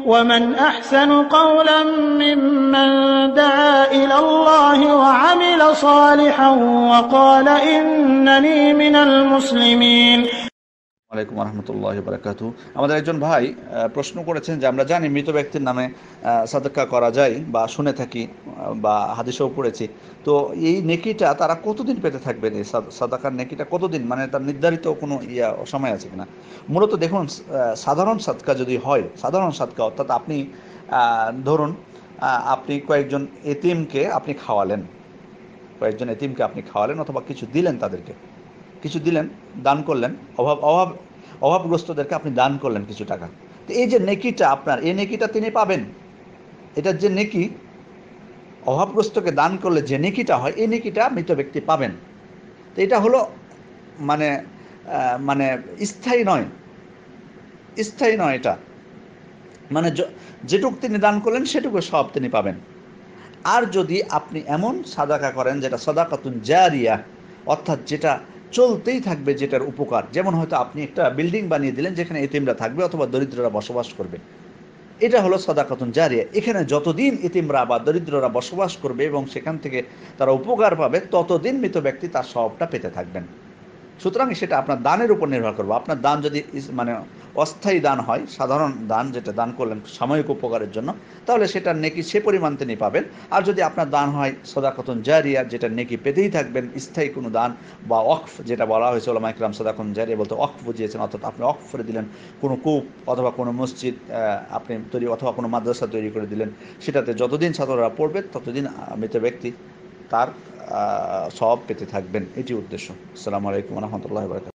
ومن أحسن قولا ممن دعا إلى الله وعمل صالحا وقال إنني من المسلمين. ওয়ালাইকুম রহমতুল্লাহি বারাকাতুহু। আমাদের একজন ভাই প্রশ্ন করেছেন যে আমরা জানি মৃত ব্যক্তির নামে সাদকা করা যায় বা শুনে থাকি বা হাদিসেও পড়েছি, তো এই নেকিটা তারা কতদিন পেতে থাকবেন? এই সাদাকার নেকিটা কতদিন, মানে তার নির্ধারিত কোনো সময় আছে কিনা? মূলত দেখুন, সাধারণ সাদকা যদি হয়, সাধারণ সাদকা অর্থাৎ আপনি ধরুন আপনি কয়েকজন এতিমকে আপনি খাওয়ালেন, অথবা কিছু দিলেন, তাদেরকে কিছু দিলেন, দান করলেন, অভাবগ্রস্তদেরকে আপনি দান করলেন কিছু টাকা। তো এই যে নেকিটা আপনার, এই নেকিটা তিনি পাবেন। এটার যে নেকি, অভাবগ্রস্তকে দান করলে যে নেকিটা হয়, এই নেকিটা মৃত ব্যক্তি পাবেন। তো এটা হলো মানে মানে স্থায়ী নয় এটা, মানে যেটুকু তিনি দান করলেন সেটুকু সব তিনি পাবেন। আর যদি আপনি এমন সাদাকা করেন যেটা সাদাকাতুন জারিয়া, অর্থাৎ যেটা চলতেই থাকবে, যেটার উপকার, যেমন হয়তো আপনি একটা বিল্ডিং বানিয়ে দিলেন যেখানে এতিমরা থাকবে অথবা দরিদ্ররা বসবাস করবে, এটা হলো সাদাকাতুন জারিয়া। এখানে যতদিন এতিমরা বা দরিদ্ররা বসবাস করবে এবং সেখান থেকে তারা উপকার পাবে, ততদিন মৃত ব্যক্তি তার সওয়াবটা পেতে থাকবেন। সুতরাং সেটা আপনার দানের উপর নির্ভর করবে। আপনার দান যদি মানে অস্থায়ী দান হয়, সাধারণ দান যেটা দান করলেন সাময়িক উপকারের জন্য, তাহলে সেটার নেকি সে পরিমাণ তিনি পাবেন। আর যদি আপনার দান হয় সাদাকাতুন জারিয়া, যেটা নেকি পেতেই থাকবেন, স্থায়ী কোনো দান বা ওয়াকফ, যেটা বলা হয়েছে ওলামা ইকরাম সাদাকাতুন জারিয়া বলতে ওয়াকফ বুঝিয়েছেন, অর্থাৎ আপনি ওয়াকফ করে দিলেন কোনো কূপ অথবা কোনো মসজিদ আপনি তৈরি অথবা কোনো মাদ্রাসা তৈরি করে দিলেন, সেটাতে যতদিন ছাত্ররা পড়বে ততদিন মৃত ব্যক্তি তার সওয়াব পেতে থাকবেন। এটি উদ্দেশ্য। আসসালামু আলাইকুম ওয়া রাহমাতুল্লাহি ওয়া বারাকাতুহু।